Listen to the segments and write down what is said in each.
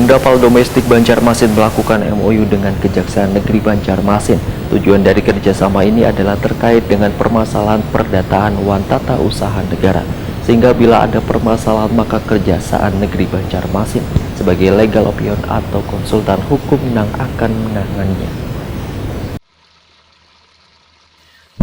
Perumdapal Domestik Banjarmasin melakukan MOU dengan Kejaksaan Negeri Banjarmasin. Tujuan dari kerjasama ini adalah terkait dengan permasalahan perdataan Wantata Usaha Negara. Sehingga bila ada permasalahan maka Kejaksaan Negeri Banjarmasin sebagai legal opinion atau konsultan hukum yang akan menanganinya.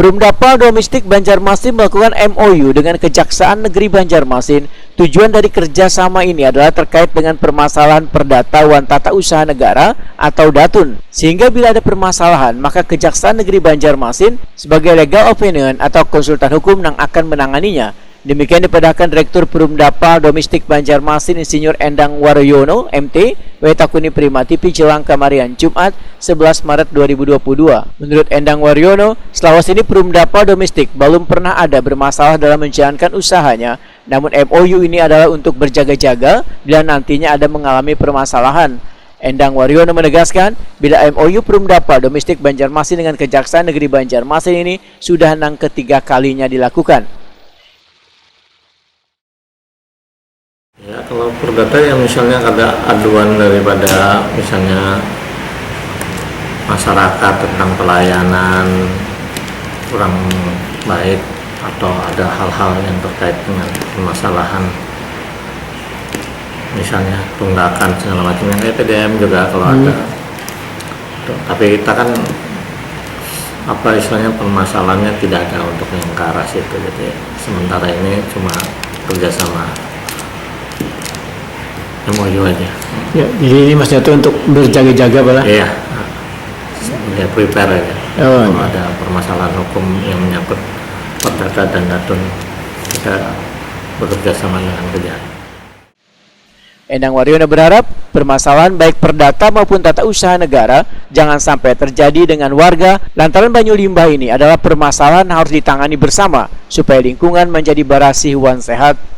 Perumdapal Domestik Banjarmasin melakukan MOU dengan Kejaksaan Negeri Banjarmasin. Tujuan dari kerjasama ini adalah terkait dengan permasalahan perdata Wantata Usaha Negara atau Datun. Sehingga bila ada permasalahan, maka Kejaksaan Negeri Banjarmasin sebagai legal opinion atau konsultan hukum yang akan menanganinya. Demikian dipadahkan Direktur Perumdapal Domestik Banjarmasin Insinyur Endang Waryono, MT, Wetakuni Prima TV Jelang Kamarian, Jumat 11 Maret 2022. Menurut Endang Waryono, selawase ini Perumdapal Domestik belum pernah ada bermasalah dalam menjalankan usahanya. Namun MOU ini adalah untuk berjaga-jaga bila nantinya ada mengalami permasalahan. Endang Waryono menegaskan, bila MOU Perumdapal Domestik Banjarmasin dengan Kejaksaan Negeri Banjarmasin ini sudah yang ketiga kalinya dilakukan. Ya, kalau perdata yang misalnya ada aduan daripada misalnya masyarakat tentang pelayanan kurang baik atau ada hal-hal yang terkait dengan permasalahan misalnya tunggakan segala macam yang kayak PDM juga kalau ada. Tapi kita kan apa istilahnya permasalahannya tidak ada untuk yang ke arah situ, jadi sementara ini cuma kerjasama MOU aja. Ya, jadi ini maksudnya itu untuk berjaga-jaga Pak? Iya, ya prepare aja. Oh, kalau ada permasalahan hukum yang menyangkut perdata dan datun, kita bekerja sama dengan Kejaksaan. Endang Waryono berharap permasalahan baik perdata maupun tata usaha negara jangan sampai terjadi dengan warga lantaran banyu limbah ini adalah permasalahan harus ditangani bersama supaya lingkungan menjadi barasih wan sehat.